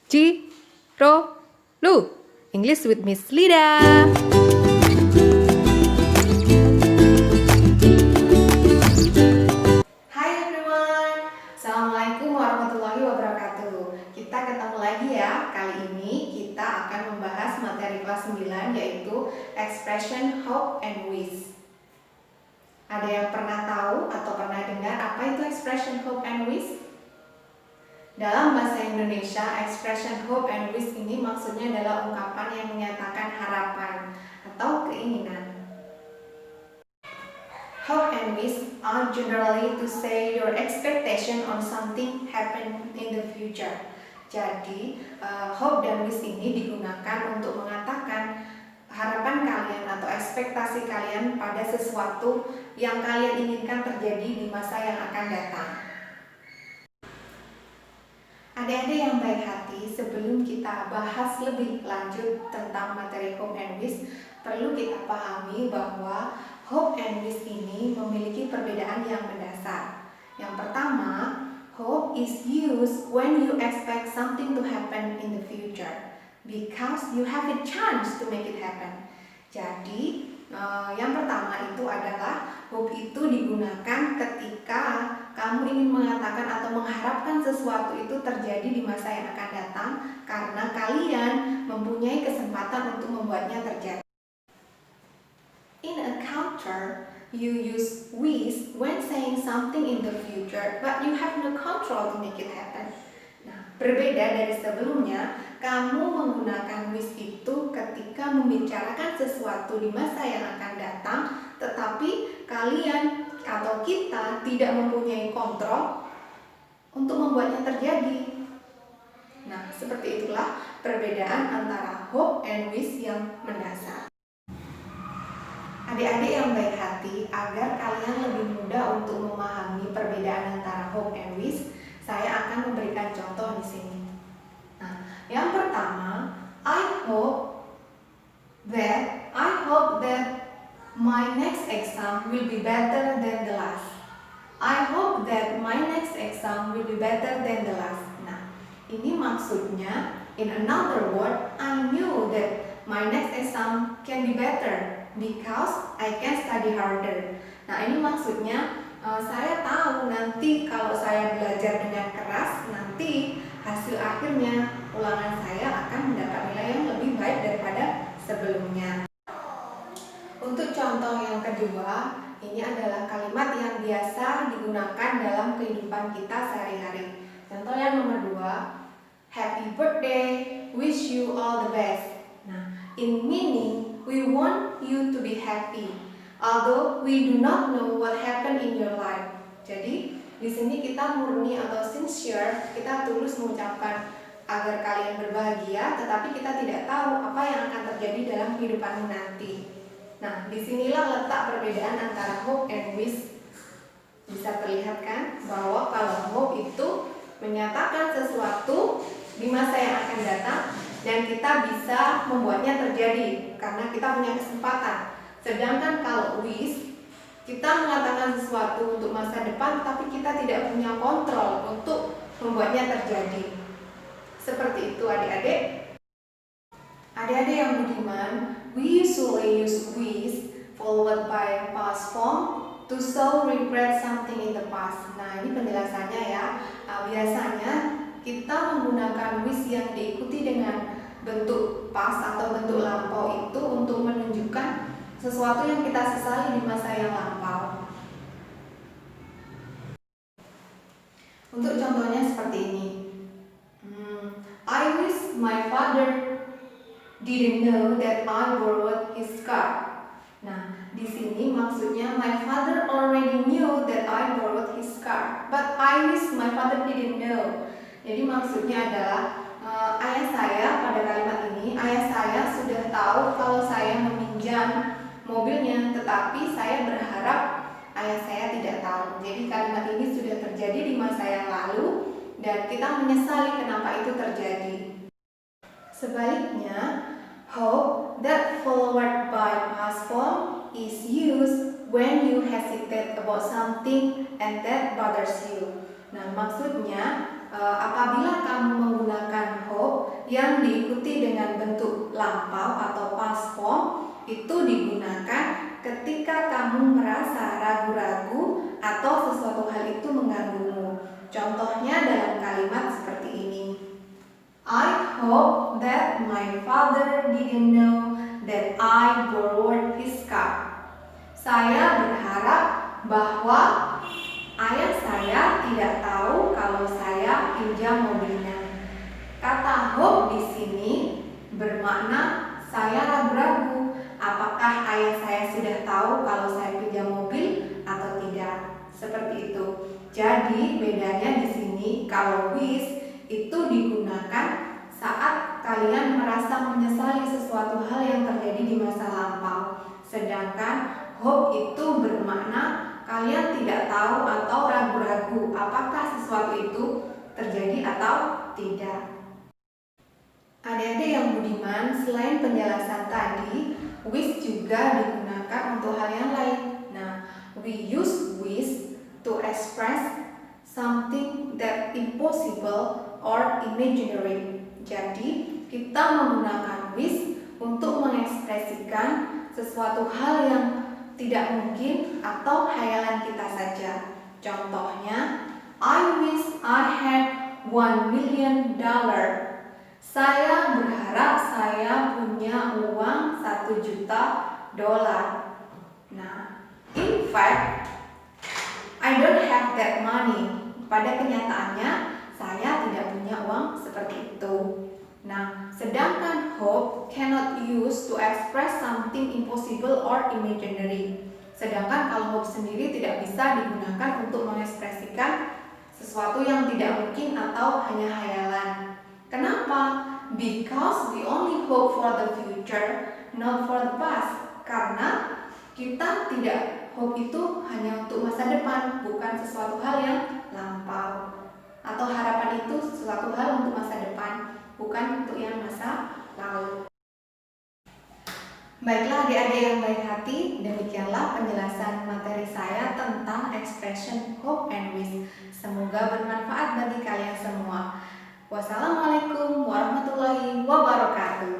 Ci, Ro, Lu. English with Miss Lida. Hai everyone. Assalamualaikum warahmatullahi wabarakatuh. Kita ketemu lagi ya. Kali ini kita akan membahas materi kelas 9 yaitu expression hope and wish. Ada yang pernah tahu atau pernah dengar apa itu expression hope and wish? Dalam bahasa Indonesia, expression hope and wish ini maksudnya adalah ungkapan yang menyatakan harapan atau keinginan. Hope and wish are generally to say your expectation on something happen in the future. Jadi, hope dan wish ini digunakan untuk mengatakan harapan kalian atau ekspektasi kalian pada sesuatu yang kalian inginkan terjadi di masa yang akan datang. Adik-adik yang baik hati, sebelum kita bahas lebih lanjut tentang materi hope and wish, perlu kita pahami bahwa hope and wish ini memiliki perbedaan yang mendasar. Yang pertama, hope is used when you expect something to happen in the future because you have a chance to make it happen. Jadi, yang pertama itu adalah hope itu digunakan ketika kamu ingin mengatakan atau mengharapkan sesuatu itu terjadi di masa yang akan datang karena kalian mempunyai kesempatan untuk membuatnya terjadi. In a counter, you use wish when saying something in the future, but you have no control to make it happen. Nah, berbeda dari sebelumnya, kamu menggunakan wish itu ketika membicarakan sesuatu di masa yang akan datang, tetapi kalian atau kita tidak mempunyai kontrol untuk membuatnya terjadi. Nah, seperti itulah perbedaan antara hope and wish yang mendasar. Adik-adik yang baik hati, agar kalian lebih mudah untuk memahami perbedaan antara hope and wish, saya akan memberikan contoh di sini. Nah, yang pertama, I hope that my next exam will be better than the last. I hope that my next exam will be better than the last. Nah, ini maksudnya, in another word, I knew that my next exam can be better because I can study harder. Nah, ini maksudnya saya tahu nanti kalau saya belajar dengan keras, nanti hasil akhirnya ulangan saya akan mendapat nilai yang lebih baik daripada sebelumnya. Untuk contoh yang kedua, ini adalah kalimat yang biasa digunakan dalam kehidupan kita sehari-hari. Contoh yang nomor 2, happy birthday, wish you all the best. Nah, in meaning, we want you to be happy, although we do not know what happened in your life. Jadi, di sini kita murni atau sincere, kita tulus mengucapkan agar kalian berbahagia, tetapi kita tidak tahu apa yang akan terjadi dalam kehidupanmu nanti. Nah, disinilah letak perbedaan antara hope and wish. Bisa terlihat kan bahwa kalau hope itu menyatakan sesuatu di masa yang akan datang dan kita bisa membuatnya terjadi karena kita punya kesempatan. Sedangkan kalau wish, kita mengatakan sesuatu untuk masa depan tapi kita tidak punya kontrol untuk membuatnya terjadi. Seperti itu adik-adik. Adik-adik yang budiman, we usually use wish followed by past form to show regret something in the past. Nah, ini penjelasannya ya. Biasanya kita menggunakan wish yang diikuti dengan bentuk past atau bentuk lampau itu untuk menunjukkan sesuatu yang kita sesali di masa yang lampau. Untuk contohnya seperti ini. I wish my father didn't know that I borrowed his car. Nah, di sini maksudnya my father already knew that I borrowed his car, but I wish my father didn't know. Jadi maksudnya adalah ayah saya pada kalimat ini, ayah saya sudah tahu kalau saya meminjam mobilnya, tetapi saya berharap ayah saya tidak tahu. Jadi kalimat ini sudah terjadi di masa yang lalu dan kita menyesali kenapa itu terjadi. Sebaliknya, hope that followed by past form is used when you hesitate about something and that bothers you. Nah, maksudnya apabila kamu menggunakan hope yang diikuti dengan bentuk lampau atau past form itu digunakan ketika kamu merasa ragu-ragu atau sesuatu hal itu mengganggumu. Contohnya dalam kalimat seperti ini. I hope that my father didn't know that I borrowed his car. Saya berharap bahwa ayah saya tidak tahu kalau saya pinjam mobilnya. Kata hope di sini bermakna saya ragu-ragu apakah ayah saya sudah tahu kalau saya pinjam mobil atau tidak. Seperti itu. Jadi bedanya di sini kalau wish itu digunakan saat kalian merasa menyesali sesuatu hal yang terjadi di masa lampau. Sedangkan hope itu bermakna kalian tidak tahu atau ragu-ragu apakah sesuatu itu terjadi atau tidak. Adik-adik yang budiman, selain penjelasan tadi, wish juga digunakan untuk hal yang lain. Nah, we use wish to express something that impossible or imaginary. Jadi, kita menggunakan wish untuk mengekspresikan sesuatu hal yang tidak mungkin atau khayalan kita saja. Contohnya, I wish I had $1 million. Saya berharap saya punya uang $1 juta. Nah, in fact, I don't have that money. Pada kenyataannya, saya tidak punya uang seperti itu. Nah, sedangkan hope cannot use to express something impossible or imaginary. Sedangkan kalau hope sendiri tidak bisa digunakan untuk mengekspresikan sesuatu yang tidak mungkin atau hanya khayalan. Kenapa? Because we only hope for the future, not for the past. Karena kita tidak hope itu hanya untuk masa depan, bukan sesuatu hal yang lampau. Atau harapan itu sesuatu hal untuk masa depan, bukan untuk yang masa lalu. Baiklah adik-adik yang baik hati, demikianlah penjelasan materi saya tentang expression hope and wish. Semoga bermanfaat bagi kalian semua. Wassalamualaikum warahmatullahi wabarakatuh.